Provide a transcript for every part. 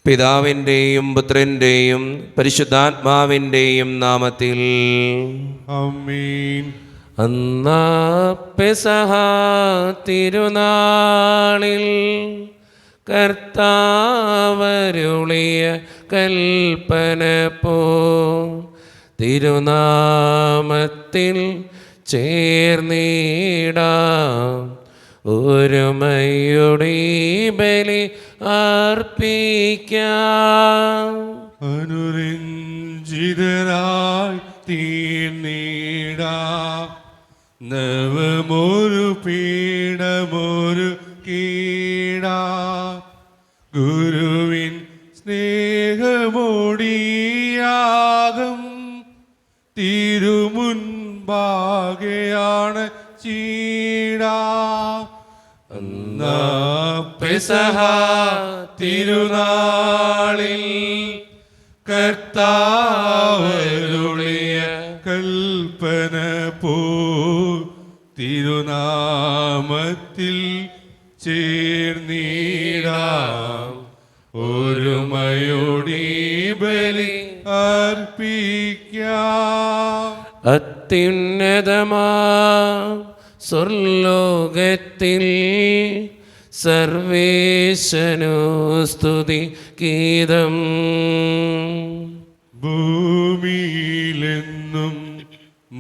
പിതാവിൻ്റെയും പുത്രൻ്റെയും പരിശുദ്ധാത്മാവിൻ്റെയും നാമത്തിൽ ആമേൻ. അന്നാ പെസഹ തിരുനാളിൽ കർത്താവരുളിയ കൽപ്പന പോ തിരുനാമത്തിൽ ചേർന്നിടാം ഒരുമയുടെ ബലി അർപ്പിക്കാം. അനുരഞ്ജിതരായി തീർന്നിടാം നവമൊരു പീഠമൊരു കീടാ ഗുരുവിൻ സ്നേഹമോടിയാകം തിരുമുൻപാകെയാണ് ചീടാ. പെസഹ തിരുനാളിൽ കർത്താവരുളിയ കൽപ്പന പോ തിരുനാമത്തിൽ ചേർന്നിടാം ഒരുമയോടെ ബലി അർപ്പിക്കാം. അത്യുന്നതമാ സ്വർലോകത്തിൽ സർവേശനു സ്തുതി ഗീതം. ഭൂമിയിലെന്നും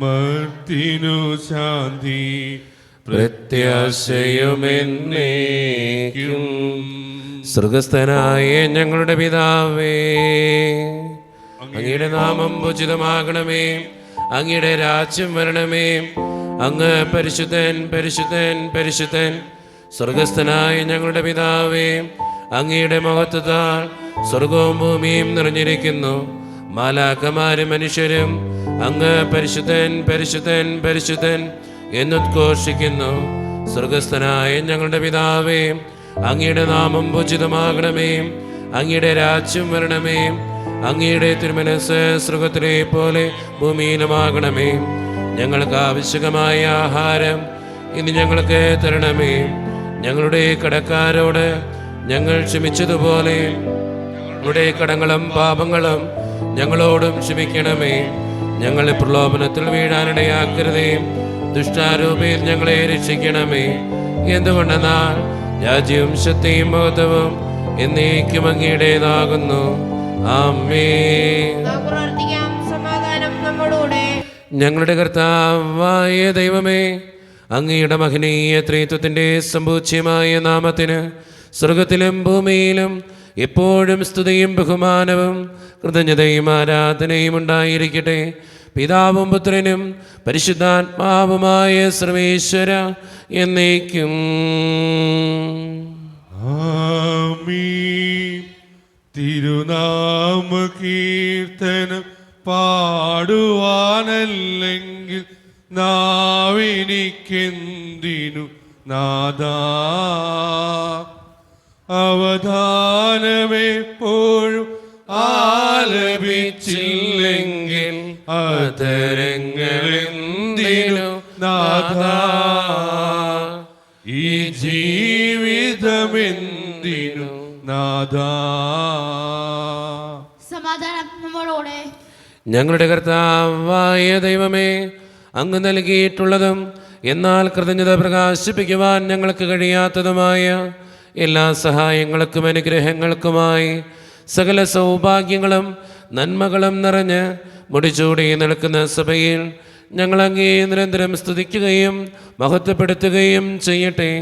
മർത്തിനു ശാന്തി പ്രത്യാശയുമെന്നേക്കും. സ്വർഗസ്ഥനായ ഞങ്ങളുടെ പിതാവേ, അങ്ങയുടെ നാമം പൂജിതമാകണമേ, അങ്ങയുടെ രാജ്യം വരണമേ, അങ്ങ് പരിശുദ്ധൻ പരിശുദ്ധൻ പരിശുദ്ധൻ. സ്വർഗസ്ഥനായ ഞങ്ങളുടെ പിതാവേ, അങ്ങയുടെ മഹത്വത്താൽ സ്വർഗവും ഭൂമിയും നിറഞ്ഞിരിക്കുന്നു. മാലാഖമാരും മനുഷ്യരും അങ്ങ് പരിശുദ്ധൻ പരിശുദ്ധൻ പരിശുദ്ധൻ എന്നുദ്ഘോഷിക്കുന്നു. സ്വർഗസ്ഥനായ ഞങ്ങളുടെ പിതാവേ, അങ്ങയുടെ നാമം പൂജിതമാകണമേ, അങ്ങയുടെ രാജ്യം വരണമേ, അങ്ങയുടെ തിരുമനസ്സ് സ്വർഗത്തിലെ പോലെ ഭൂമിയിലുമാകണമേ. ഞങ്ങൾക്ക് ആവശ്യമായ ആഹാരം ഇന്ന് ഞങ്ങൾക്ക് തരണമേ. ഞങ്ങളുടെ കടക്കാരോട് ഞങ്ങൾ ക്ഷമിച്ചതുപോലെ ഞങ്ങളുടെ കടങ്ങളും പാപങ്ങളും ഞങ്ങളോടും ക്ഷമിക്കണമേ. ഞങ്ങളെ പ്രലോഭനത്തിൽ വീഴാനിടയാക്കരുതേ, ദുഷ്ടാരൂപയിൽ ഞങ്ങളെ രക്ഷിക്കണമേ. എന്തുകൊണ്ടെന്നാൽ രാജ്യവും ശക്തിയും മഹത്വവും എന്നേക്കും അങ്ങയുടേതാകുന്നു. ആമേൻ. ഞങ്ങളുടെ കർത്താവായ ദൈവമേ, അങ്ങയുടെ മഹനീയ ത്രിത്വത്തിൻ്റെ സമ്പൂജ്യമായ നാമത്തിന് സ്വർഗത്തിലും ഭൂമിയിലും എപ്പോഴും സ്തുതിയും ബഹുമാനവും കൃതജ്ഞതയും ആരാധനയും ഉണ്ടായിരിക്കട്ടെ. പിതാവും പുത്രനും പരിശുദ്ധാത്മാവുമായ സർവേശ്വര എന്നേക്കും. ആമീൻ. തിരുനാമ കീർത്തനം പാടുവാനല്ലെങ്കിൽ നാവിനിക്കെന്തിനു നാദാ. അവധാനമെപ്പോഴും ആലപിച്ചില്ലെങ്കിൽ അതരങ്ങളെന്തിനു നാദാ. ഈ ജീവിതമെന്തിനു നാദാ. സമാധാനം നമ്മളോടെ. ഞങ്ങളുടെ കർത്താവായ ദൈവമേ, അങ്ങ് നൽകിയിട്ടുള്ളതും എന്നാൽ കൃതജ്ഞത പ്രകാശിപ്പിക്കുവാൻ ഞങ്ങൾക്ക് കഴിയാത്തതുമായ എല്ലാ സഹായങ്ങൾക്കും അനുഗ്രഹങ്ങൾക്കുമായി സകല സൗഭാഗ്യങ്ങളും നന്മകളും നിറഞ്ഞ് മുടിച്ചൂടി നിൽക്കുന്ന സഭയിൽ ഞങ്ങളങ്ങേ നിരന്തരം സ്തുതിക്കുകയും മഹത്വപ്പെടുത്തുകയും ചെയ്യട്ടെ.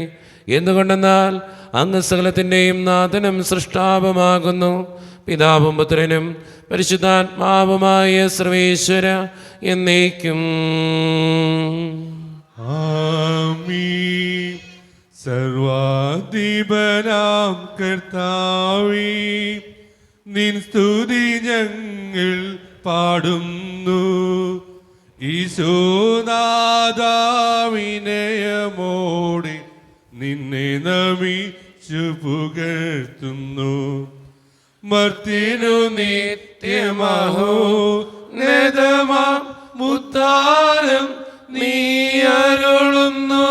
എന്തുകൊണ്ടെന്നാൽ അങ്ങ് സകലത്തിൻ്റെയും നാഥനും സൃഷ്ടാവുമാകുന്നു. പിതാവും പുത്രനും പരിശുദ്ധാത്മാവുമായ സർവേശ്വര എന്നേക്കും. ആമീൻ. സർവാധിപനാം കർത്താവേ, നിൻ സ്തുതി ഞങ്ങൾ പാടുന്നു. ഈശോനാഥാവിനയമോടെ നിന്നെ നമിച്ചു പുകഴ്ത്തുന്നു. മർത്തിനു നിത്യമഹോന്നതമാം ഉദ്ധാരം നീ അരുളുന്നു.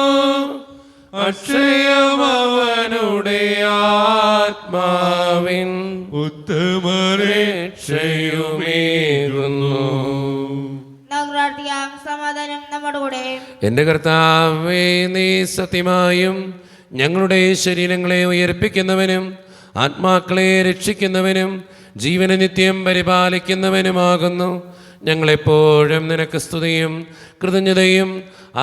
അക്ഷയമവനുടെ ആത്മാവിൻ ഉത്തമരക്ഷയുമേകുന്നു. നമുക്ക് പ്രാർത്ഥിക്കാം. സമാധാനം നമ്മുടെ കൂടെ. എൻ്റെ കർത്താവേ, നീ സത്യമായും ഞങ്ങളുടെ ശരീരങ്ങളെ ഉയർപ്പിക്കുന്നവനും ആത്മാക്കളെ രക്ഷിക്കുന്നവനും ജീവനെ നിത്യം പരിപാലിക്കുന്നവനുമാകുന്നു. ഞങ്ങളെപ്പോഴും നിനക്ക് സ്തുതിയും കൃതജ്ഞതയും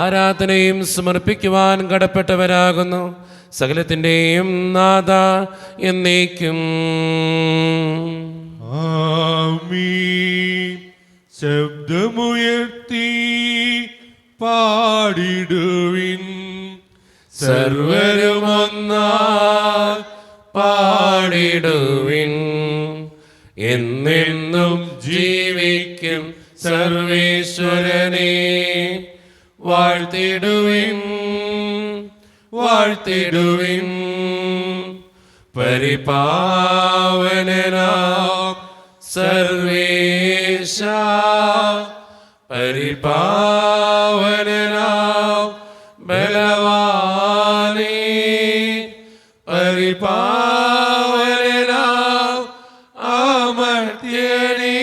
ആരാധനയും സമർപ്പിക്കുവാൻ കടപ്പെട്ടവരാകുന്നു. സകലത്തിൻ്റെയും നാഥ എന്നേക്കും. ആമീൻ. ശബ്ദമുയർത്തി പാടിടുവിൻ, സർവരുമൊന്നായി പാടിടുവിൻ. എന്നെന്നും ജീവിക്കും സർവേശ്വരനെ വാഴ്ത്തിടുവിൻ, വാഴ്ത്തിടുവിൻ. പരിപാവനനാം സർവേശ, പരിപാവനനാം ബലവാനേ, പരിപാവനനാം അമർത്യനേ,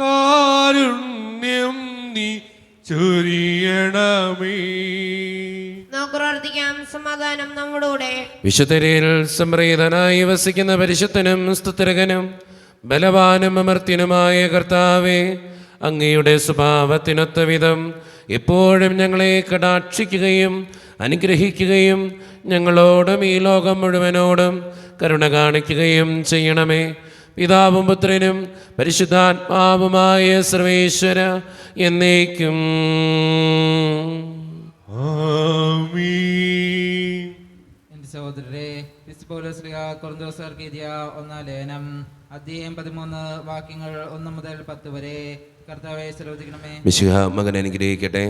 കാരുണ്യം നീ ചൊരിയണമേ. നമുക്ക് പ്രാർത്ഥിക്കാം. സമാധാനം നമ്മുടെ കൂടെ. വിശുദ്ധരിൽ സംപ്രീതനായി വസിക്കുന്ന പരിശുദ്ധനും സ്തുതിരകനും ബലവാനും അമർത്യനുമായ കർത്താവേ, അങ്ങയുടെ സ്വഭാവത്തിനൊത്ത വിധം എപ്പോഴും ഞങ്ങളെ കടാക്ഷിക്കുകയും അനുഗ്രഹിക്കുകയും ഞങ്ങളോടും ഈ ലോകം മുഴുവനോടും കരുണ കാണിക്കുകയും ചെയ്യണമേ. പിതാവും പുത്രനും പരിശുദ്ധാത്മാവുമായ സർവേശ്വര എന്നേക്കും. ആമീൻ. എൻ്റെ സഹോദരരെ, കൊറിന്തോസുകാർക്ക് എഴുതിയ 1-ാം ലേഖനം അധ്യായം 13 വാക്യങ്ങൾ 1 മുതൽ 10 വരെ. കർത്താവേ, ശ്രദ്ധിക്കണമേ. മിശിഹ മകൻ അനുഗ്രഹിക്കട്ടെ.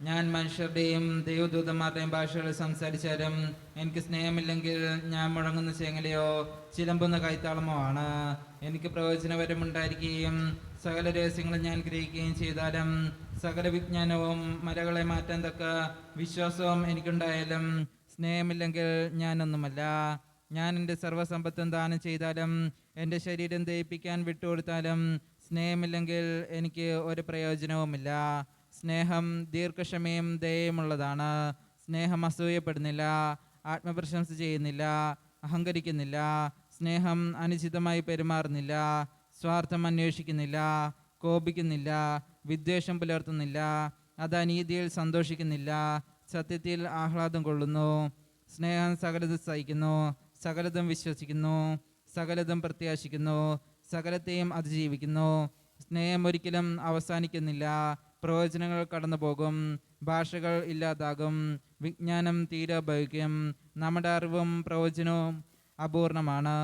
ഞാൻ മനുഷ്യരുടെയും ദൈവദൂതന്മാരുടെയും ഭാഷകളിൽ സംസാരിച്ചാലും എനിക്ക് സ്നേഹമില്ലെങ്കിൽ ഞാൻ മുഴങ്ങുന്ന ചേങ്ങലയോ ചിലമ്പുന്ന കൈത്താളമോ ആണ്. എനിക്ക് പ്രയോജനപരമുണ്ടായിരിക്കുകയും സകല രഹസ്യങ്ങളും ഞാൻ ഗ്രഹിക്കുകയും ചെയ്താലും സകല വിജ്ഞാനവും മലകളെ മാറ്റാൻ തക്ക വിശ്വാസവും എനിക്കുണ്ടായാലും സ്നേഹമില്ലെങ്കിൽ ഞാനൊന്നുമല്ല. ഞാൻ എൻ്റെ സർവ്വസമ്പത്തും ദാനം ചെയ്താലും എൻ്റെ ശരീരം ദഹിപ്പിക്കാൻ വിട്ടുകൊടുത്താലും സ്നേഹമില്ലെങ്കിൽ എനിക്ക് ഒരു പ്രയോജനവുമില്ല. സ്നേഹം ദീർഘക്ഷമയും ദയയുമുള്ളതാണ്. സ്നേഹം അസൂയപ്പെടുന്നില്ല, ആത്മപ്രശംസ ചെയ്യുന്നില്ല, അഹങ്കരിക്കുന്നില്ല. സ്നേഹം അനുചിതമായി പെരുമാറുന്നില്ല, സ്വാർത്ഥം അന്വേഷിക്കുന്നില്ല, കോപിക്കുന്നില്ല, വിദ്വേഷം പുലർത്തുന്നില്ല, അത് അനീതിയിൽ സന്തോഷിക്കുന്നില്ല, സത്യത്തിൽ ആഹ്ലാദം കൊള്ളുന്നു. സ്നേഹം സകലതും സഹിക്കുന്നു, സകലതും വിശ്വസിക്കുന്നു, സകലതും പ്രത്യാശിക്കുന്നു, സകലത്തെയും അതിജീവിക്കുന്നു. സ്നേഹം ഒരിക്കലും അവസാനിക്കുന്നില്ല. പ്രവചനങ്ങൾ കടന്നു പോകും, ഭാഷകൾ ഇല്ലാതാകും, വിജ്ഞാനം തീരെ ഉപയോഗിക്കും. നമ്മുടെ അറിവും പ്രവചനവും അപൂർണമാണ്.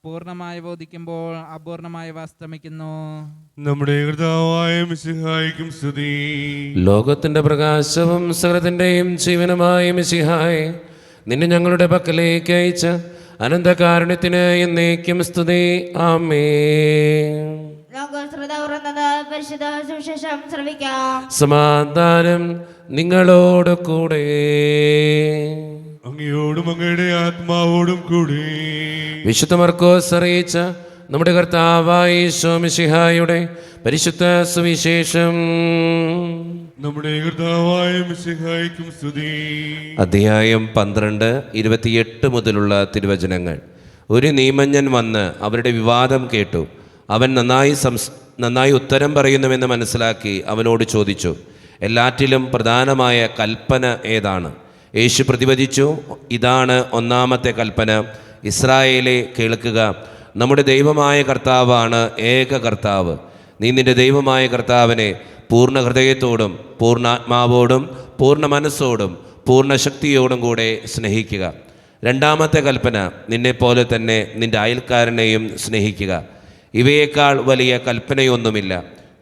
പൂർണ്ണമായി ബോധിക്കുമ്പോൾ അപൂർണമായി അസ്തമിക്കുന്നു. നമ്മുടെ കർത്താവായ മിശിഹായ്ക്കും സ്തുതി. ലോകത്തിന്റെ പ്രകാശവും സകലത്തിന്റെയും ജീവനുമായ മിശിഹായേ, നിന്നെ ഞങ്ങളുടെ പക്കലേക്ക് അയച്ച അനന്തകാരുണ്യത്തിന് എന്നേക്കും സ്തുതി. ആമേൻ. നമുക്ക് ശ്രദ്ധ ഉറന്നത് പരിശുദ്ധ സുവിശേഷം ശ്രവിക്കാം. സമാധാനം നിങ്ങളോട് കൂടെ. അങ്ങയോടും അങ്ങയുടെ ആത്മാവോടും കൂടി. വിശുദ്ധ മർക്കോസ് അറിയിച്ച നമ്മുടെ കർത്താവായ ഈശോ മിശിഹായുടെ പരിശുദ്ധ സുവിശേഷം. നമ്മുടെ കർത്താവായ മിശിഹായ്ക്കും സ്തുതി. അധ്യായം 12, 28 മുതലുള്ള തിരുവചനങ്ങൾ. ഒരു നിയമജ്ഞൻ വന്ന് അവരുടെ വിവാദം കേട്ടു. അവൻ നന്നായി ഉത്തരം പറയുന്നുവെന്ന് മനസ്സിലാക്കി അവനോട് ചോദിച്ചു, എല്ലാറ്റിലും പ്രധാനമായ കൽപ്പന ഏതാണ്? യേശു പ്രതിവചിച്ചു, ഇതാണ് ഒന്നാമത്തെ കൽപ്പന. ഇസ്രായേലേ, കേൾക്കുക, നമ്മുടെ ദൈവമായ കർത്താവാണ് ഏക കർത്താവ്. നീ നിന്റെ ദൈവമായ കർത്താവിനെ പൂർണ്ണ ഹൃദയത്തോടും പൂർണ്ണാത്മാവോടും പൂർണ്ണ മനസ്സോടും പൂർണ്ണ ശക്തിയോടും കൂടെ സ്നേഹിക്കുക. രണ്ടാമത്തെ കൽപ്പന, നിന്നെപ്പോലെ തന്നെ നിന്റെ അയൽക്കാരനെയും സ്നേഹിക്കുക. ഇവയേക്കാൾ വലിയ കൽപ്പനയൊന്നുമില്ല.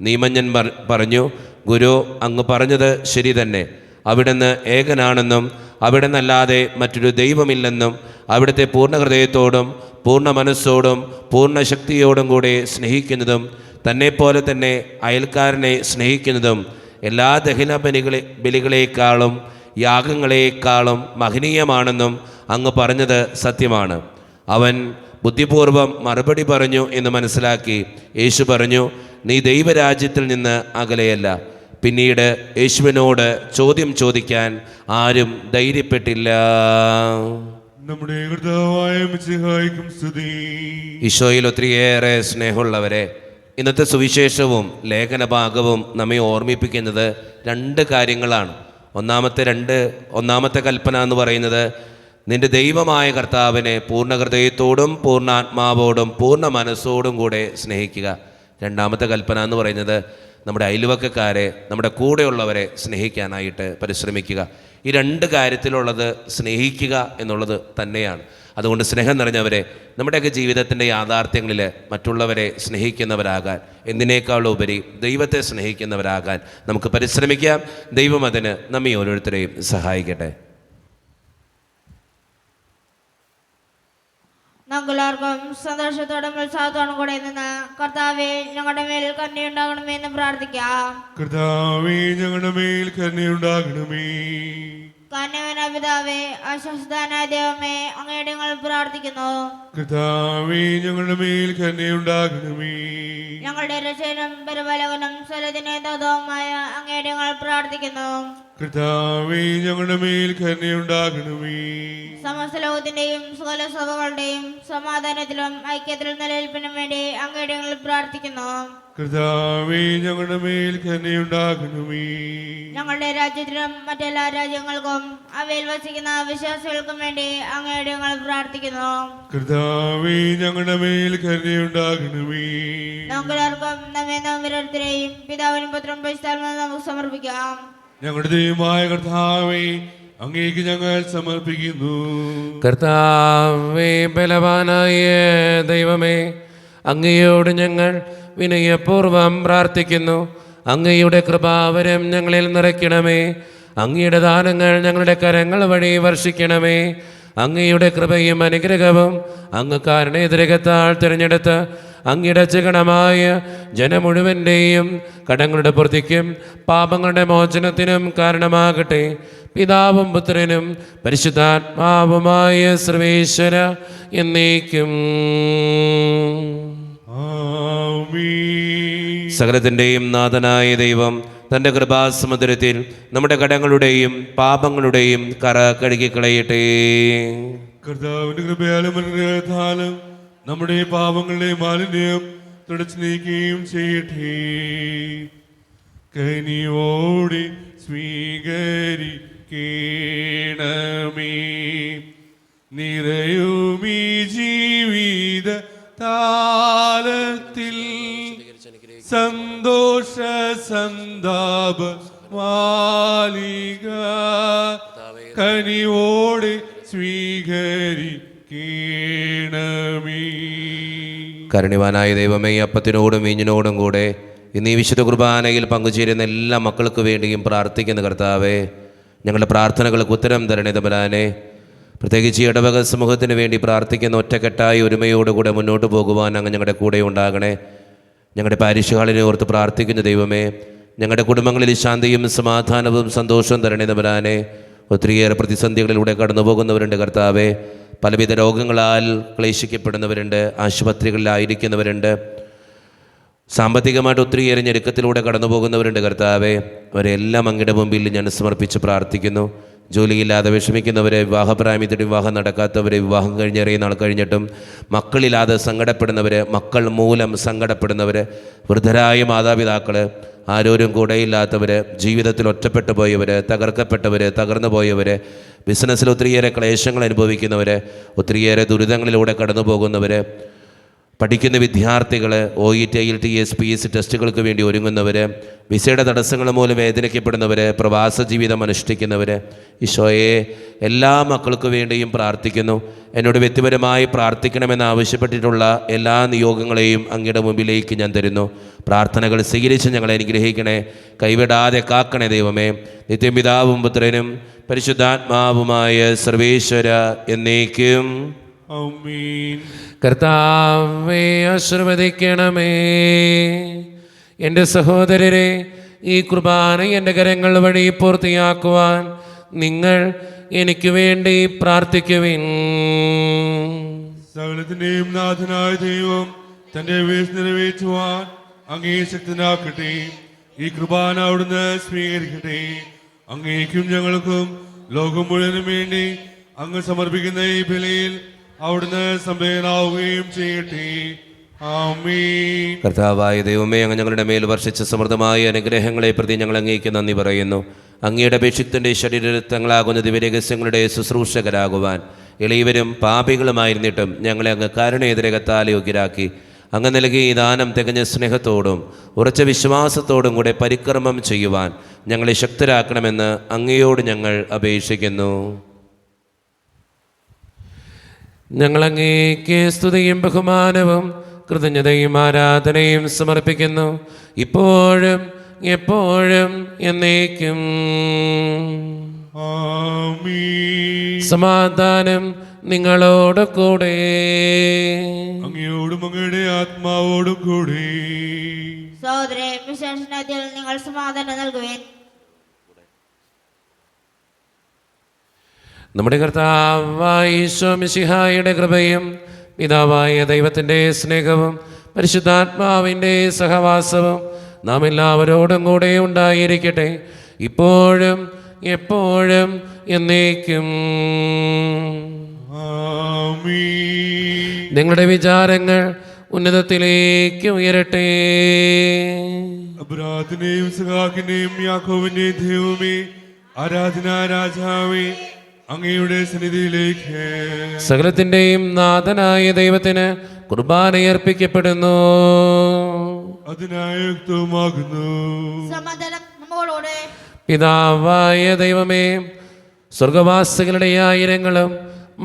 നിയമജ്ഞൻ പറഞ്ഞു, ഗുരു, അങ്ങ് പറഞ്ഞത് ശരി തന്നെ. അവിടുന്ന് ഏകനാണെന്നും അവിടുന്നല്ലാതെ മറ്റൊരു ദൈവമില്ലെന്നും അവിടുത്തെ പൂർണ്ണ ഹൃദയത്തോടും പൂർണ്ണ മനസ്സോടും പൂർണ്ണ ശക്തിയോടും കൂടെ സ്നേഹിക്കുന്നതും തന്നെപ്പോലെ തന്നെ അയൽക്കാരനെ സ്നേഹിക്കുന്നതും എല്ലാ ദഹന ബലികളേക്കാളും യാഗങ്ങളേക്കാളും മഹനീയമാണെന്നും അങ്ങ് പറഞ്ഞത് സത്യമാണ്. അവൻ ബുദ്ധിപൂർവം മറുപടി പറഞ്ഞു എന്ന് മനസ്സിലാക്കി യേശു പറഞ്ഞു, നീ ദൈവരാജ്യത്തിൽ നിന്ന് അകലെയല്ല. പിന്നീട് യേശുവിനോട് ചോദ്യം ചോദിക്കാൻ ആരും ധൈര്യപ്പെട്ടില്ല. നമ്മുടെ കർത്താവായ മിശിഹായ്ക്കും സ്തുതി. ഈശോയിൽ ഒത്തിരിയേറെ സ്നേഹമുള്ളവരെ, ഇന്നത്തെ സുവിശേഷവും ലേഖനഭാഗവും നമ്മെ ഓർമ്മിപ്പിക്കുന്നത് രണ്ട് കാര്യങ്ങളാണ്. ഒന്നാമത്തെ കൽപ്പന എന്ന് പറയുന്നത് നിന്റെ ദൈവമായ കർത്താവിനെ പൂർണ്ണ ഹൃദയത്തോടും പൂർണ്ണ ആത്മാവോടും പൂർണ്ണ മനസ്സോടും കൂടെ സ്നേഹിക്കുക. രണ്ടാമത്തെ കൽപ്പന എന്ന് പറയുന്നത് നമ്മുടെ അയൽവക്കക്കാരെ, നമ്മുടെ കൂടെയുള്ളവരെ സ്നേഹിക്കാനായിട്ട് പരിശ്രമിക്കുക. ഈ രണ്ട് കാര്യത്തിലുള്ളത് സ്നേഹിക്കുക എന്നുള്ളത് തന്നെയാണ്. അതുകൊണ്ട് സ്നേഹം നിറഞ്ഞവരെ, നമ്മുടെയൊക്കെ ജീവിതത്തിൻ്റെ യാഥാർത്ഥ്യങ്ങളിൽ മറ്റുള്ളവരെ സ്നേഹിക്കുന്നവരാകാൻ, എന്തിനേക്കാളുപരി ദൈവത്തെ സ്നേഹിക്കുന്നവരാകാൻ നമുക്ക് പരിശ്രമിക്കാം. ദൈവം അതിന് നമ്മെ ഓരോരുത്തരെയും സഹായിക്കട്ടെ. നമുക്കെല്ലാവർക്കും സന്തോഷത്തോടും ഉത്സാഹത്തോടും കൂടെ നിന്ന് കർത്താവേ ഞങ്ങളുടെ മേൽ കരുണയുണ്ടാകണമേ എന്ന് പ്രാർത്ഥിക്കാം. കർത്താവേ ഞങ്ങളുടെ മേൽ കരുണയുണ്ടാകണമേ. കാരണവനായ പിതാവേ, അശ്വസ്തനായ ദൈവമേ, അങ്ങയുടെ ഞങ്ങൾ പ്രാർത്ഥിക്കുന്നു. കർത്താവേ ഞങ്ങളുടെ മേൽ കരുണയുണ്ടാകണമേ. ഞങ്ങളുടെ രക്ഷകനും പരിപാലകനും സ്വലത്തിനേതാവുമായ അങ്ങയുടെ ഞങ്ങൾ പ്രാർത്ഥിക്കുന്നു. കർത്താവേ ഞങ്ങളുടെ മേൽ കരുണയുണ്ടാകണമേ. സമസ്ത ലോകത്തിന്റെയും സകല സഭകളുടെയും സമാധാനത്തിലും ഐക്യത്തിലും നിലനിൽപ്പിനും വേണ്ടി അങ്ങയുടെ ഞങ്ങൾ പ്രാർത്ഥിക്കുന്നു. കർത്താവേ ഞങ്ങളുടെ മേൽ കരുണയുണ്ടാകണമേ. ഞങ്ങളുടെ രാജ്യത്തിനും മറ്റെല്ലാ രാജ്യങ്ങൾക്കും അവയിൽ വസിക്കുന്ന വിശ്വാസികൾക്കും വേണ്ടി അങ്ങയുടെ ഞങ്ങൾ പ്രാർത്ഥിക്കുന്നു. കർത്താവേ ഞങ്ങളുടെ മേൽ കരുണയുണ്ടാകണമേ. നമുക്കെല്ലാവർക്കും നമ്മെ നാം ഓരോരുത്തരെയും പിതാവിനും പുത്രനും പരിശുദ്ധാത്മാവിനും നമുക്ക് സമർപ്പിക്കാം. ഞങ്ങളുടെ ദൈവമായ കർത്താവേ, അങ്ങേക്ക് ഞങ്ങൾ സമർപ്പിക്കുന്നു. കർത്താവേ, ബലവാനായ ദൈവമേ, അങ്ങയോട് ഞങ്ങൾ വിനയപൂർവം പ്രാർത്ഥിക്കുന്നു. അങ്ങയുടെ കൃപാവരം ഞങ്ങളിൽ നിറയ്ക്കണമേ. അങ്ങയുടെ ദാനങ്ങൾ ഞങ്ങളുടെ കരങ്ങൾ വഴി വർഷിക്കണമേ. അങ്ങയുടെ കൃപയും അനുഗ്രഹവും അങ്ങ് കാരണേതരകത്താൽ തിരഞ്ഞെടുത്ത് അങ്ങയുടെ ചികണമായ ജനം മുഴുവൻ്റെയും കടങ്ങളുടെ പൂർത്തിക്കും പാപങ്ങളുടെ മോചനത്തിനും കാരണമാകട്ടെ. പിതാവും പുത്രനും പരിശുദ്ധാത്മാവുമായ സർവേശ്വര എന്നേക്കും. സകലത്തിൻ്റെയും നാഥനായ ദൈവം തൻ്റെ കൃപാസമുദ്രത്തിൽ നമ്മുടെ കടങ്ങളുടെയും പാപങ്ങളുടെയും കറ കഴുകിക്കളയട്ടെ. കർത്താവിന്റെ കൃപയാലും അനുഗ്രഹത്താലും നമ്മുടെ പാപങ്ങളുടെ മാലിന്യം തുടച്ചു നീക്കുകയും ചെയ്യട്ടെ. കനിവോടെ സ്വീകരിക്കണമേ നിറയുമീ ജീവിത താലത്തിൽ സന്തോഷ സന്താപ മാലിക കനിവോടെ സ്വീകരിക്കണമേ. കരുണിവാനായ ദൈവമേ, അപ്പത്തിനോടും വീഞ്ഞിനോടും കൂടെ ഇന്ന് ഈ വിശുദ്ധ കുർബാനയിൽ പങ്കുചേരുന്ന എല്ലാ മക്കൾക്ക് വേണ്ടിയും പ്രാർത്ഥിക്കുന്ന കർത്താവേ, ഞങ്ങളുടെ പ്രാർത്ഥനകൾക്ക് ഉത്തരം തരണേ തമ്പുരാനെ. പ്രത്യേകിച്ച് ഇടവക സമൂഹത്തിന് വേണ്ടി പ്രാർത്ഥിക്കുന്ന ഒറ്റക്കെട്ടായി ഒരുമയോടുകൂടെ മുന്നോട്ട് പോകുവാൻ അങ്ങ് ഞങ്ങളുടെ കൂടെ ഉണ്ടാകണേ. ഞങ്ങളുടെ പാരിഷുകാളിനെ ഓർത്ത് പ്രാർത്ഥിക്കുന്ന ദൈവമേ, ഞങ്ങളുടെ കുടുംബങ്ങളിൽ ശാന്തിയും സമാധാനവും സന്തോഷവും തരണേ തമ്പുരാനെ. ഒത്തിരിയേറെ പ്രതിസന്ധികളിലൂടെ കടന്നു പോകുന്നവരുണ്ട് കർത്താവേ. പലവിധ രോഗങ്ങളാൽ ക്ലേശിക്കപ്പെടുന്നവരുണ്ട്, ആശുപത്രികളിലായിരിക്കുന്നവരുണ്ട്, സാമ്പത്തികമായിട്ട് ഒത്തിരിയേറെ ഞെരുക്കത്തിലൂടെ കടന്നു പോകുന്നവരുണ്ട് കർത്താവേ. അവരെല്ലാം അങ്ങയുടെ മുമ്പിൽ ഞാൻ സമർപ്പിച്ച് പ്രാർത്ഥിക്കുന്നു. ജോലിയില്ലാതെ വിഷമിക്കുന്നവരെ, വിവാഹപ്രായത്തിൽ വിവാഹം നടക്കാത്തവരെ, വിവാഹം കഴിഞ്ഞേറിയ നാൾ കഴിഞ്ഞിട്ടും മക്കളില്ലാതെ സങ്കടപ്പെടുന്നവർ, മക്കൾ മൂലം സങ്കടപ്പെടുന്നവർ, വൃദ്ധരായ മാതാപിതാക്കൾ, ആരോരും കൂടെയില്ലാത്തവർ, ജീവിതത്തിൽ ഒറ്റപ്പെട്ടു പോയവർ, തകർക്കപ്പെട്ടവർ, തകർന്നു പോയവർ, ബിസിനസ്സിൽ ഒത്തിരിയേറെ ക്ലേശങ്ങൾ അനുഭവിക്കുന്നവർ, ഒത്തിരിയേറെ ദുരിതങ്ങളിലൂടെ കടന്നു പോകുന്നവർ, പഠിക്കുന്ന വിദ്യാർത്ഥികൾ, OET, IELTS, PSC ടെസ്റ്റുകൾക്ക് വേണ്ടി ഒരുങ്ങുന്നവർ, വിസയുടെ തടസ്സങ്ങൾ മൂലം വേദനിക്കപ്പെടുന്നവർ, പ്രവാസ ജീവിതം അനുഷ്ഠിക്കുന്നവർ, ഈശോയെ എല്ലാ മക്കൾക്ക് വേണ്ടിയും പ്രാർത്ഥിക്കുന്നു. എന്നോട് വ്യക്തിപരമായി പ്രാർത്ഥിക്കണമെന്ന് ആവശ്യപ്പെട്ടിട്ടുള്ള എല്ലാ നിയോഗങ്ങളെയും അങ്ങയുടെ മുമ്പിലേക്ക് ഞാൻ തരുന്നു. പ്രാർത്ഥനകൾ സ്വീകരിച്ച് ഞങ്ങളെ അനുഗ്രഹിക്കണേ, കൈവിടാതെ കാക്കണേ ദൈവമേ. നിത്യം പിതാവും പുത്രനും പരിശുദ്ധാത്മാവുമായ സർവേശ്വര എന്നേക്കും. കർത്താവേ, ആശീർവദിക്കണമേ. എൻ്റെ സഹോദരരെ, ഈ കുർബാന എൻ്റെ കരങ്ങൾ വഴി പൂർത്തിയാക്കുവാൻ നിങ്ങൾ എനിക്ക് വേണ്ടി പ്രാർത്ഥിക്കുവിൻ. സകലത്തിന്റെയും നാഥനായ ദൈവം തന്റെ വീഴ്ച നിറവേറ്റുവാൻ അങ്ങേ ശക്തനാക്കട്ടെ. ഈ കൃപാന അവിടുന്ന് സ്വീകരിക്കട്ടെ. അങ്ങേക്കും ഞങ്ങൾക്കും ലോകം മുഴുവനും വേണ്ടി അങ്ങ് സമർപ്പിക്കുന്ന ഈ ബലിയിൽ അവിടുന്ന് സംവേദനാവുകയും ചെയ്യട്ടെ. ആമീൻ. കർത്താവായ ദൈവമേ, അങ്ങ് ഞങ്ങളുടെ മേൽ വർഷിച്ച സമൃദ്ധമായ അനുഗ്രഹങ്ങളെ പ്രതി ഞങ്ങൾ അങ്ങേക്ക് നന്ദി പറയുന്നു. അങ്ങയുടെ അപേക്ഷിത്തിൻ്റെ ശരീരരക്തങ്ങളാകുന്ന ദിവ്യരഹസ്യങ്ങളുടെ ശുശ്രൂഷകരാകുവാൻ എളിയവരും പാപികളുമായിരുന്നിട്ടും ഞങ്ങളെ അങ്ങ് കാരുണ്യതിരകത്താൽ യോഗ്യരാക്കി. അങ്ങ് നൽകിയ ഈ ദാനം തികഞ്ഞ സ്നേഹത്തോടും ഉറച്ച വിശ്വാസത്തോടും കൂടെ പരിക്രമം ചെയ്യുവാൻ ഞങ്ങളെ ശക്തരാക്കണമെന്ന് അങ്ങയോട് ഞങ്ങൾ അപേക്ഷിക്കുന്നു. ഞങ്ങളങ്ങേക്ക് സ്തുതിയും ബഹുമാനവും കൃതജ്ഞതയും ആരാധനയും സമർപ്പിക്കുന്നു, ഇപ്പോഴും എപ്പോഴും എന്നേക്കും. ആമീൻ. സമാധാനം നിങ്ങളോട് കൂടെ. അങ്ങയോടും അങ്ങയുടെ ആത്മാവോടും കൂടി. സഹോദരേ, വിശേഷണത്തിൽ നിങ്ങൾ സമാധാനം നൽകുവേൻ. നമ്മുടെ കർത്താവായ ഈശോ മിശിഹായുടെ കൃപയും പിതാവായ ദൈവത്തിൻ്റെ സ്നേഹവും പരിശുദ്ധാത്മാവിൻ്റെ സഹവാസവും നാം എല്ലാവരോടും കൂടെ ഉണ്ടായിരിക്കട്ടെ, ഇപ്പോഴും എപ്പോഴും എന്നേക്കും. ആമീൻ. നിങ്ങളുടെ വിചാരങ്ങൾ ഉന്നതത്തിലേക്ക് ഉയരട്ടെ. അബ്രാഹാത്തിന്റെയും ഇസ്ഹാക്കിന്റെയും യാക്കോബിന്റെയും ദൈവമേ, ആരാധനാ രാജാവേ, അങ്ങയുടെ സന്നിധിയിലേക്ക് സകലത്തിൻ്റെയും നാഥനായ ദൈവത്തിന് കുർബാനയർപ്പിക്കപ്പെടുന്നു. അതിനായുക്തവുമാകുന്നു. സമാധാനം നമ്മളോട്. പിതാവായ ദൈവമേ, സ്വർഗവാസികളുടെ ആയിരങ്ങളും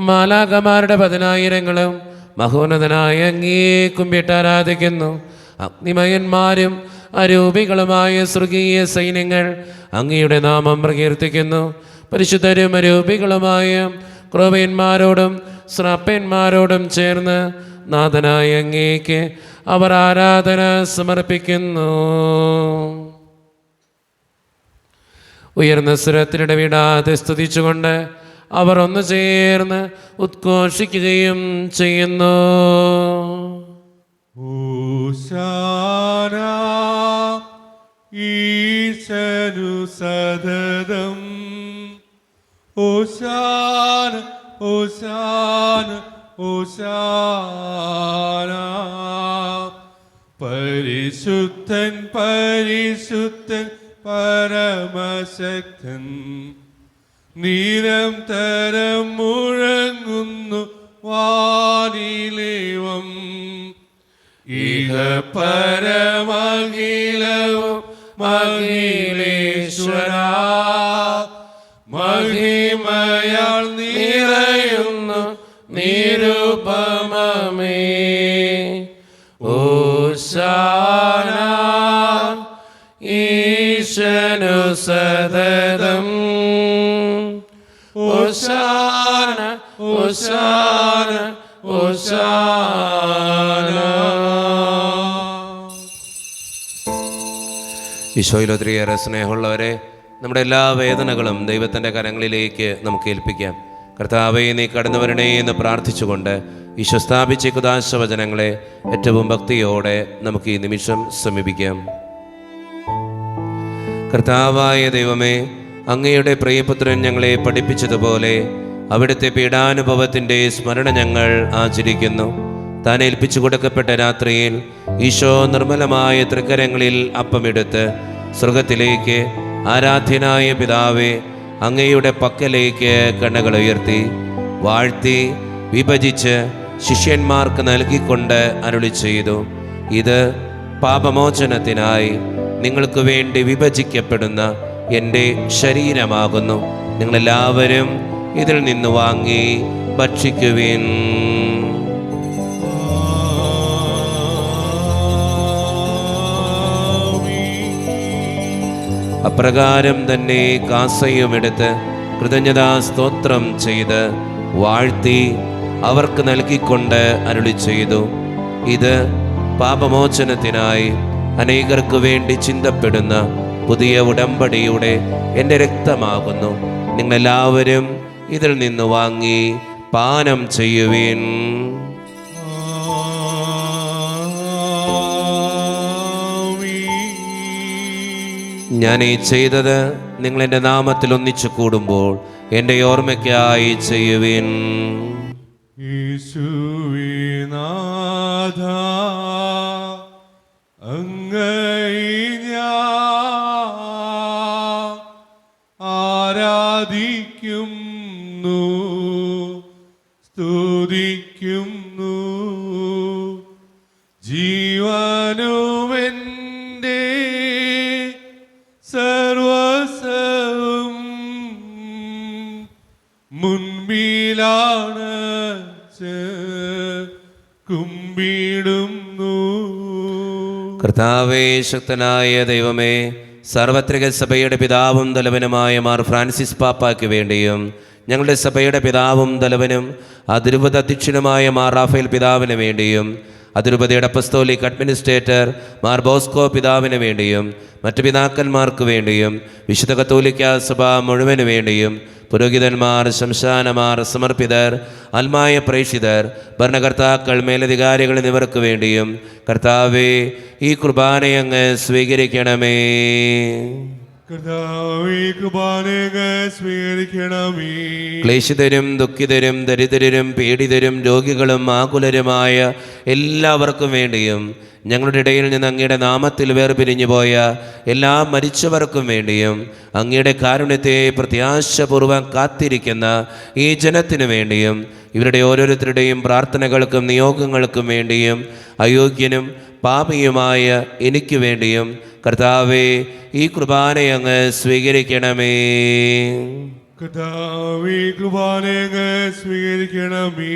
മാലാഖമാരുടെ 10,000ങ്ങളും മഹോന്നതനായ അങ്ങേ കുമ്പിട്ട് ആരാധിക്കുന്നു. അഗ്നിമയന്മാരും അരൂപികളുമായ സ്വർഗീയ സൈന്യങ്ങൾ അങ്ങയുടെ നാമം പ്രകീർത്തിക്കുന്നു. പരിശുദ്ധരും അരൂപികളുമായ ക്രോവ്യന്മാരോടും ശ്രാപ്പന്മാരോടും ചേർന്ന് നാഥനായ അങ്ങേക്ക് അവർ ആരാധന സമർപ്പിക്കുന്നു. ഉയർന്ന സ്വരത്തിലിടവിടാതെ സ്തുതിച്ചുകൊണ്ട് അവർ ഒന്ന് ചേർന്ന് ഉദ്ഘോഷിക്കുകയും ചെയ്യുന്നു. ഹോശാന ഈശനു സദതം. ഹോശാന ഹോശാന ഹോശാന. പരിശുദ്ധൻ പരിശുദ്ധൻ പരമശക്തൻ, നിരന്തരം മുഴങ്ങുന്നു വാനിലേവം. ഇഹ പരമഖിലവും മഹിലേശ്വര, മഹിമയാൽ നിറയുന്നു നിരുപമമേ. ഓശാന ഈശനു സദതം. ഓശാന ഓശാന ഓശാന. ഈശോയിൽ ഒത്തിരിയേറെ സ്നേഹമുള്ളവരെ, നമ്മുടെ എല്ലാ വേദനകളും ദൈവത്തിൻ്റെ കരങ്ങളിലേക്ക് നമുക്ക് ഏൽപ്പിക്കാം. കർത്താവേ, നീ കടന്നു വരണേ എന്ന് പ്രാർത്ഥിച്ചുകൊണ്ട് ഈശോ സ്ഥാപിച്ച കുദാശവചനങ്ങളെ ഏറ്റവും ഭക്തിയോടെ നമുക്ക് ഈ നിമിഷം സമീപിക്കാം. കർത്താവായ ദൈവമേ, അങ്ങയുടെ പ്രിയപുത്രൻ ഞങ്ങളെ പഠിപ്പിച്ചതുപോലെ അവിടുത്തെ പീഡാനുഭവത്തിൻ്റെ സ്മരണ ഞങ്ങൾ ആചരിക്കുന്നു. താൻ ഏൽപ്പിച്ചു കൊടുക്കപ്പെട്ട രാത്രിയിൽ ഈശോ നിർമ്മലമായ തൃക്കരങ്ങളിൽ അപ്പമെടുത്ത് സ്വർഗത്തിലേക്ക് ആരാധ്യനായ പിതാവേ അങ്ങയുടെ പക്കലേക്ക് കണ്ണുകൾ ഉയർത്തി വാഴ്ത്തി വിഭജിച്ച് ശിഷ്യന്മാർക്ക് നൽകിക്കൊണ്ട് അരുളി ചെയ്തു, ഇത് പാപമോചനത്തിനായി നിങ്ങൾക്ക് വേണ്ടി വിഭജിക്കപ്പെടുന്ന എൻ്റെ ശരീരമാകുന്നു. നിങ്ങളെല്ലാവരും ഇതിൽ നിന്ന് വാങ്ങി ഭക്ഷിക്കുവിൻ. അപ്രകാരം തന്നെ കാസയുമെടുത്ത് കൃതജ്ഞതാ സ്തോത്രം ചെയ്ത് വാഴ്ത്തി അവർക്ക് നൽകിക്കൊണ്ട് അരുളി ചെയ്തു, ഇത് പാപമോചനത്തിനായി അനേകർക്ക് വേണ്ടി ചിന്തപ്പെടുന്ന പുതിയ ഉടമ്പടിയുടെ എൻ്റെ രക്തമാകുന്നു. നിങ്ങളെല്ലാവരും ഇതിൽ നിന്ന് വാങ്ങി പാനം ചെയ്യുവിൻ. ഞാൻ ഈ ചെയ്തത് നിങ്ങൾ എൻ്റെ നാമത്തിൽ ഒന്നിച്ചു കൂടുമ്പോൾ എൻ്റെ ഓർമ്മയ്ക്കായി ചെയ്യുവിൻ. യേശുവേ നാഥ, അങ്ങയെ ഞാൻ ആരാധിക്കുന്നു, സ്തുതിക്കുന്നു. ജീവനുമെൻ്റെ സർവസ്വവും മുൻപിലാണ് കുമ്പിടുന്നു. കർത്താവേ, ശക്തനായ ദൈവമേ, സാർവത്രിക സഭയുടെ പിതാവും തലവനുമായ മാർ ഫ്രാൻസിസ് പാപ്പായ്ക്ക് വേണ്ടിയും ഞങ്ങളുടെ സഭയുടെ പിതാവും തലവനും അതിരൂപത അധ്യക്ഷനുമായ മാർ റാഫേൽ പിതാവിന് വേണ്ടിയും അതിരൂപതയുടെ അപ്പസ്തോലിക് അഡ്മിനിസ്ട്രേറ്റർ മാർ ബോസ്കോ പിതാവിന് വേണ്ടിയും മറ്റു പിതാക്കന്മാർക്ക് വേണ്ടിയും വിശുദ്ധ കത്തോലിക്ക സഭ മുഴുവന് വേണ്ടിയും പുരോഹിതന്മാർ, ശംശാനമാർ, സമർപ്പിതർ, ആത്മായ പ്രേക്ഷിതർ, ഭരണകർത്താക്കൾ, മേലധികാരികൾ എന്നിവർക്ക് വേണ്ടിയും കർത്താവേ, ഈ കുർബാനയങ്ങ് സ്വീകരിക്കണമേ. കർത്താവേ, കുർബാനയങ്ങ് സ്വീകരിക്കണമേ. ക്ലേശിതരും ദുഃഖിതരും ദരിദ്രരും പീഡിതരും രോഗികളും ആകുലരുമായ എല്ലാവർക്കും വേണ്ടിയും ഞങ്ങളുടെ ഇടയിൽ നിന്ന് അങ്ങയുടെ നാമത്തിൽ വേർപിരിഞ്ഞു പോയ എല്ലാ മരിച്ചവർക്കും വേണ്ടിയും അങ്ങയുടെ കാരുണ്യത്തെ പ്രത്യാശപൂർവ്വം കാത്തിരിക്കുന്ന ഈ ജനത്തിനു വേണ്ടിയും ഇവരുടെ ഓരോരുത്തരുടെയും പ്രാർത്ഥനകൾക്കും നിയോഗങ്ങൾക്കും വേണ്ടിയും അയോഗ്യനും പാപിയുമായ എനിക്ക് വേണ്ടിയും കർത്താവേ, ഈ കുർബാനയങ്ങ് സ്വീകരിക്കണമേ. കർത്താവേ, കുർബാനയങ്ങ് സ്വീകരിക്കണമേ.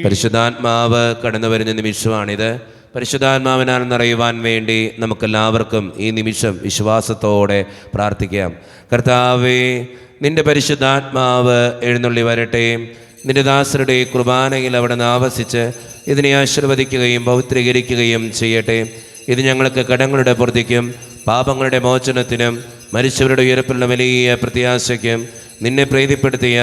പരിശുദ്ധാത്മാവ് കടന്നു വരുന്ന നിമിഷമാണിത്. പരിശുദ്ധാത്മാവിനാൽ നിറയുവാൻ വേണ്ടി നമുക്കെല്ലാവർക്കും ഈ നിമിഷം വിശ്വാസത്തോടെ പ്രാർത്ഥിക്കാം. കർത്താവേ, നിന്റെ പരിശുദ്ധാത്മാവ് എഴുന്നള്ളി വരട്ടെ. നിന്റെ ദാസരുടെ കുർബാനയിൽ അവിടെ നിന്ന് ആവസിച്ച് ഇതിനെ ആശീർവദിക്കുകയും പൗത്രീകരിക്കുകയും ചെയ്യട്ടെ. ഇത് ഞങ്ങൾക്ക് കടങ്ങളുടെ പൂർത്തിക്കും പാപങ്ങളുടെ മോചനത്തിനും മരിച്ചവരുടെ ഉയർപ്പിലുള്ള വലിയ പ്രത്യാശയ്ക്കും നിന്നെ പ്രീതിപ്പെടുത്തിയ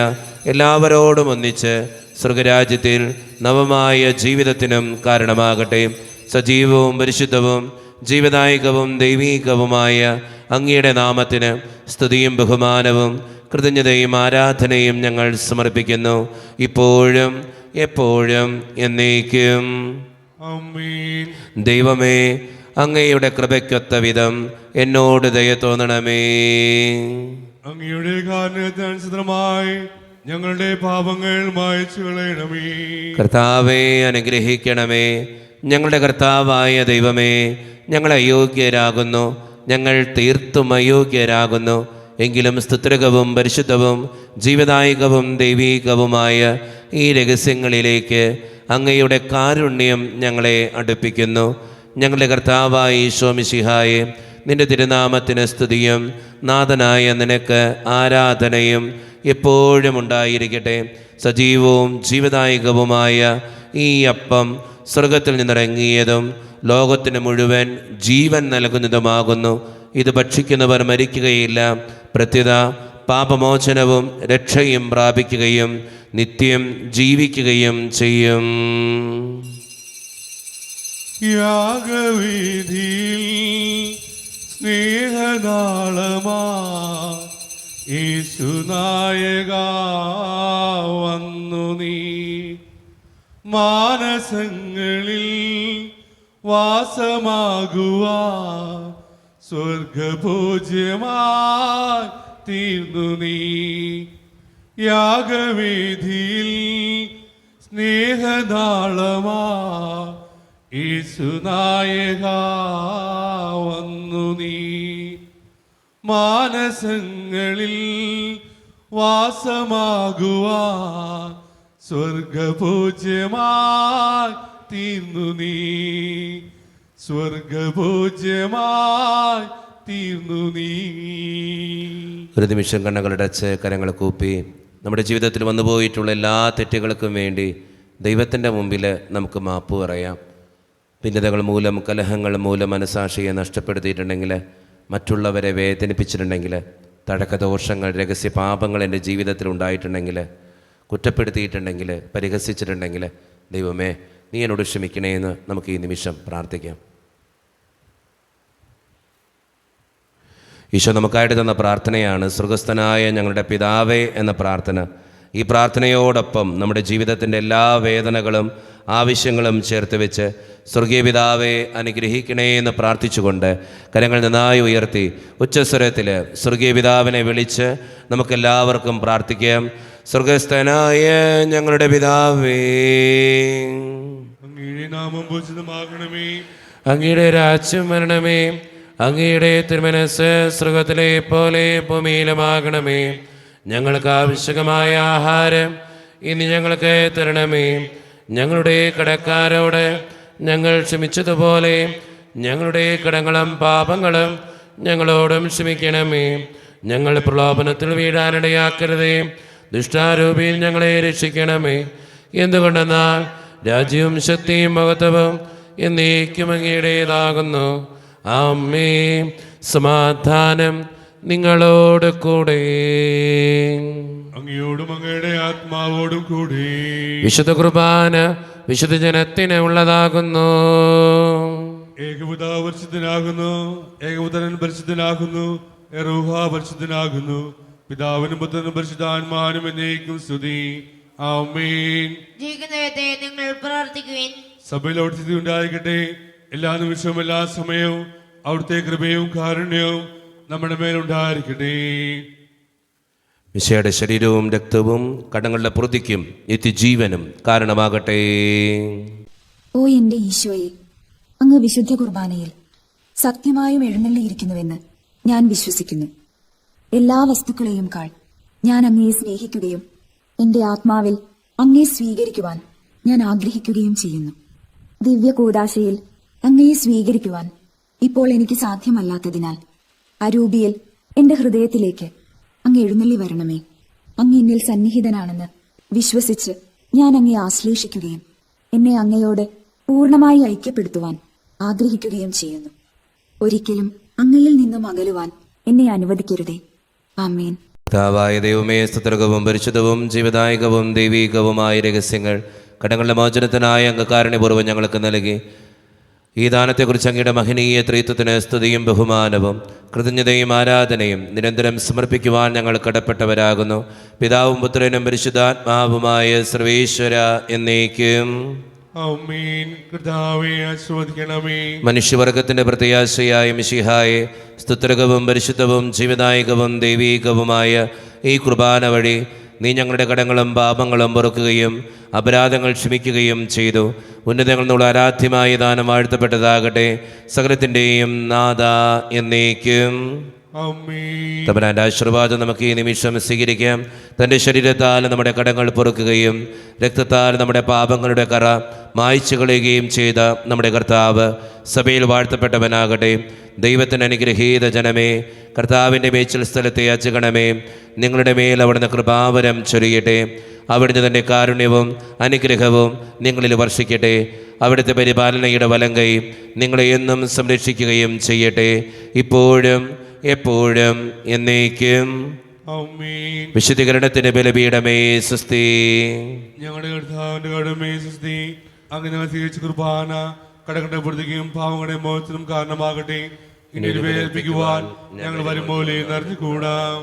എല്ലാവരോടും ഒന്നിച്ച് സ്വർഗരാജ്യത്തിൽ നവമായ ജീവിതത്തിനും കാരണമാകട്ടെ. സജീവവും പരിശുദ്ധവും ജീവദായകവും ദൈവീകവുമായ അങ്ങയുടെ നാമത്തിന് സ്തുതിയും ബഹുമാനവും കൃതജ്ഞതയും ആരാധനയും ഞങ്ങൾ സമർപ്പിക്കുന്നു, ഇപ്പോഴും എപ്പോഴും എന്നേക്കും. ആമേൻ. ദൈവമേ, അങ്ങയുടെ കൃപയ്ക്കൊത്ത വിധം എന്നോട് ദയ തോന്നണമേ. അങ്ങയുടെ കാരുണ്യത്തിനനുസൃതമായി ഞങ്ങളുടെ പാപങ്ങൾ മായ്ച്ചു കളയണമേ. കർത്താവെ, അനുഗ്രഹിക്കണമേ. ഞങ്ങളുടെ കർത്താവായ ദൈവമേ, ഞങ്ങൾ അയോഗ്യരാകുന്നു, ഞങ്ങൾ തീർത്തും അയോഗ്യരാകുന്നു. എങ്കിലും സ്തുത്യർഹവും പരിശുദ്ധവും ജീവദായകവും ദൈവീകവുമായ ഈ രഹസ്യങ്ങളിലേക്ക് അങ്ങയുടെ കാരുണ്യം ഞങ്ങളെ അടുപ്പിക്കുന്നു. ഞങ്ങളുടെ കർത്താവായ ഈശോ മിശിഹായെ, നിന്റെ തിരുനാമത്തിന് സ്തുതിയും നാഥനായ നിനക്ക് ആരാധനയും എപ്പോഴും ഉണ്ടായിരിക്കട്ടെ. സജീവവും ജീവദായകവുമായ ഈ അപ്പം സ്വർഗത്തിൽ നിന്നിറങ്ങിയതും ലോകത്തിന് മുഴുവൻ ജീവൻ നൽകുന്നതുമാകുന്നു. ഇത് ഭക്ഷിക്കുന്നവർ മരിക്കുകയില്ല, പ്രത്യുത പാപമോചനവും രക്ഷയും പ്രാപിക്കുകയും നിത്യം ജീവിക്കുകയും ചെയ്യും. യാഗവേദിയിൽ സ്നേഹനാളമാ യേശുനായക വന്നു നീ, മാനസങ്ങളിൽ വാസമാകുവാ സ്വർഗഭോജ്യമായി തീർന്നു നീ. യാഗവേദിയിൽ സ്നേഹനാളമാ യേശുനായക വന്നു നീ, മാനസങ്ങളിൽ വാസമാകുവാ സ്വർഗഭോജ്യമായി തീർന്നു നീ, സ്വർഗഭോജ്യമായി തീർന്നു നീ. ഒരു നിമിഷം കണ്ണുകളടച്ച് കരങ്ങൾ കൂപ്പി നമ്മുടെ ജീവിതത്തിൽ വന്നുപോയിട്ടുള്ള എല്ലാ തെറ്റുകൾക്കും വേണ്ടി ദൈവത്തിൻ്റെ മുമ്പിൽ നമുക്ക് മാപ്പ് പറയാം. ഭിന്നതകൾ മൂലം, കലഹങ്ങൾ മൂലം മനസാക്ഷിയെ നഷ്ടപ്പെടുത്തിയിട്ടുണ്ടെങ്കിൽ, മറ്റുള്ളവരെ വേദനിപ്പിച്ചിട്ടുണ്ടെങ്കിൽ, തഴക്കദോഷങ്ങൾ, രഹസ്യ പാപങ്ങൾ എൻ്റെ ജീവിതത്തിൽ ഉണ്ടായിട്ടുണ്ടെങ്കിൽ, കുറ്റപ്പെടുത്തിയിട്ടുണ്ടെങ്കിൽ, പരിഹസിച്ചിട്ടുണ്ടെങ്കിൽ, ദൈവമേ നീ എന്നോട് ക്ഷമിക്കണേ എന്ന് നമുക്ക് ഈ നിമിഷം പ്രാർത്ഥിക്കാം. ഈശോ നമുക്കായിട്ട് തന്ന പ്രാർത്ഥനയാണ് സ്വർഗസ്ഥനായ ഞങ്ങളുടെ പിതാവേ എന്ന പ്രാർത്ഥന. ഈ പ്രാർത്ഥനയോടൊപ്പം നമ്മുടെ ജീവിതത്തിൻ്റെ എല്ലാ വേദനകളും ആവശ്യങ്ങളും ചേർത്ത് വെച്ച് സ്വർഗീയ പിതാവേ അനുഗ്രഹിക്കണേ എന്ന് പ്രാർത്ഥിച്ചുകൊണ്ട് കരങ്ങൾ നന്നായി ഉയർത്തി ഉച്ചസ്വരത്തിൽ സ്വർഗീയ പിതാവിനെ വിളിച്ച് നമുക്കെല്ലാവർക്കും പ്രാർത്ഥിക്കാം. സ്വർഗസ്ഥനായ ഞങ്ങളുടെ പിതാവേ, അങ്ങയുടെ നാമം പൂജിതമാകണമേ, അങ്ങയുടെ രാജ്യം വരണമേ, അങ്ങയുടെ തിരുമനസ്സ് സ്വർഗത്തിലെ പോലെ ഭൂമിയിലുമാകണമേ. ഞങ്ങൾക്ക് ആവശ്യമായ ആഹാരം ഇനി ഞങ്ങൾക്ക് തരണമേ. ഞങ്ങളുടെ കടക്കാരോട് ഞങ്ങൾ ക്ഷമിച്ചതുപോലെ ഞങ്ങളുടെ കടങ്ങളും പാപങ്ങളും ഞങ്ങളോടും ക്ഷമിക്കണമേ. ഞങ്ങൾ പ്രലോഭനത്തിൽ വീഴാനിടയാക്കരുതേ, ദുഷ്ടാരൂപിയിൽ ഞങ്ങളെ രക്ഷിക്കണമേ. എന്തുകൊണ്ടെന്നാൽ രാജ്യവും ശക്തിയും മഹത്വവും എന്നേക്കും അങ്ങയുടേതാകുന്നു. ആമേ. സമാധാനം നിങ്ങളോട് കൂടെ. അങ്ങയോടും അങ്ങയുടെ ആത്മാവോടും കൂടി. വിശുദ്ധ കുർബാന വിശുദ്ധ ജനത്തിന് ഉള്ളതാകുന്നു. ഏകപിതാവ് പരിശുദ്ധനാകുന്നു, ഏകപുത്രൻ പരിശുദ്ധനാകുന്നു, യഹോവ പരിശുദ്ധനാകുന്നു. പിതാവിനും പുത്രനും പരിശുദ്ധാത്മാവിനും എന്നേക്കും സ്തുതി. ആമേൻ. ജീവിക്കുന്ന ദൈവത്തെ നിങ്ങൾ പ്രാർത്ഥിക്കുവിൻ. സഭയിൽ അവിടുത്തെ സ്ഥിതി ഉണ്ടായിരിക്കട്ടെ. എല്ലാ നിമിഷവും എല്ലാ സമയവും അവിടുത്തെ കൃപയും കാരുണ്യവും നമ്മുടെ മേലുണ്ടായിരിക്കട്ടെ. മിശിഹായുടെ ശരീരവും രക്തവും കടങ്ങളുടെ പ്രതിക്കും നിത്യജീവനും കാരണമാകട്ടെ. ഓ എന്റെ ഈശോയെ, അങ്ങ് വിശുദ്ധ കുർബാനയിൽ സത്യമായും എഴുന്നള്ളിയിരിക്കുന്നുവെന്ന് ഞാൻ വിശ്വസിക്കുന്നു. എല്ലാ വസ്തുക്കളെയും കാൾ ഞാൻ അങ്ങയെ സ്നേഹിക്കുകയും എന്റെ ആത്മാവിൽ അങ്ങയെ സ്വീകരിക്കുവാൻ ഞാൻ ആഗ്രഹിക്കുകയും ചെയ്യുന്നു. ദിവ്യ കൂദാശയിൽ അങ്ങയെ സ്വീകരിക്കുവാൻ ഇപ്പോൾ എനിക്ക് സാധ്യമല്ലാത്തതിനാൽ അരൂപിയിൽ എന്റെ ഹൃദയത്തിലേക്ക് അങ്ങ് എഴുന്നള്ളി വരണമേ. അങ്ങ് എന്നിൽ സന്നിഹിതനാണെന്ന് വിശ്വസിച്ച് ഞാൻ അങ്ങയെ ആശ്ലേഷിക്കുകയും എന്നെ അങ്ങയോട് പൂർണ്ണമായി ഐക്യപ്പെടുത്തുവാൻ ആഗ്രഹിക്കുകയും ചെയ്യുന്നു. ഒരിക്കലും അങ്ങയിൽ നിന്നും അകലുവാൻ എന്നെ അനുവദിക്കരുതേ. ആമേൻ. കർത്താവായ ദൈവമേ, സ്തുത്യർഹവും പരിശുദ്ധവും ജീവദായകവും ദൈവീകവുമായ രഹസ്യങ്ങൾ കടങ്ങളുടെ മോചനത്തിനായ അങ്ങ് കാരുണ്യപൂർവ്വം ഞങ്ങൾക്ക് നൽകി. ഈ ദാനത്തെക്കുറിച്ച് അങ്ങയുടെ മഹനീയ ത്രിത്വത്തിന് സ്തുതിയും ബഹുമാനവും കൃതജ്ഞതയും ആരാധനയും നിരന്തരം സമർപ്പിക്കുവാൻ ഞങ്ങൾ കടപ്പെട്ടവരാകുന്നു. പിതാവും പുത്രനും പരിശുദ്ധാത്മാവുമായ സർവേശ്വര എന്നേക്കും ആമേൻ. കർത്താവേ ആശീർവദിക്കണമേ. മനുഷ്യവർഗത്തിന്റെ പ്രത്യാശയായ മിശിഹായെ, സ്തുത്യർഹവും പരിശുദ്ധവും ജീവദായകവും ദൈവീകവുമായ ഈ കുർബാന വഴി നീ ഞങ്ങളുടെ കടങ്ങളും പാപങ്ങളും പൊറുക്കുകയും അപരാധങ്ങൾ ക്ഷമിക്കുകയും ചെയ്തു. ഉന്നതങ്ങളിൽ നിന്നുള്ള ആരാധ്യമായ ദാനം വാഴ്ത്തപ്പെട്ടതാകട്ടെ. സകലത്തിൻ്റെയും നാഥ എന്നേക്കും ആമേൻ. തമ്പുരാന്റെ ആശീർവാദം നമുക്ക് ഈ നിമിഷം സ്വീകരിക്കാം. തൻ്റെ ശരീരത്താൽ നമ്മുടെ കടങ്ങൾ പൊറുക്കുകയും രക്തത്താൽ നമ്മുടെ പാപങ്ങളുടെ കറ മായ്ച്ചു കളയുകയും ചെയ്ത നമ്മുടെ കർത്താവ് സഭയിൽ വാഴ്ത്തപ്പെട്ടവനാകട്ടെ. ദൈവത്തിന് അനുഗ്രഹീത ജനമേ, കർത്താവിൻ്റെ മേച്ചിൽ സ്ഥലത്തെ യാചകണമേ. നിങ്ങളുടെ മേൽ അവിടുന്ന് കൃപാവരം ചൊരിയട്ടെ. അവിടുന്ന് തൻ്റെ കാരുണ്യവും അനുഗ്രഹവും നിങ്ങളിൽ വർഷിക്കട്ടെ. അവിടുത്തെ പരിപാലനയുടെ വലങ്കൈ നിങ്ങളെ എന്നും സംരക്ഷിക്കുകയും ചെയ്യട്ടെ, ഇപ്പോഴും എപ്പോഴും എന്നേക്കും. ആമേൻ. വിശുദ്ധീകരണത്തിന്റെ ബലപീഠമേ സ്വസ്തി. ഞങ്ങളുടെ കർത്താവിന്റെ കടമേ സ്വസ്തി. അങ്ങ് ഞങ്ങൾ സ്വീകരിച്ച കുർബാന കടകളുടെ പ്രതിക്കും പാവങ്ങളുടെ മോചനത്തിനും കാരണമാകട്ടെ. ഇനി ഏൽപ്പിക്കുവാൻ ഞങ്ങൾ വരുമ്പോലെ നിറഞ്ഞുകൂടാം.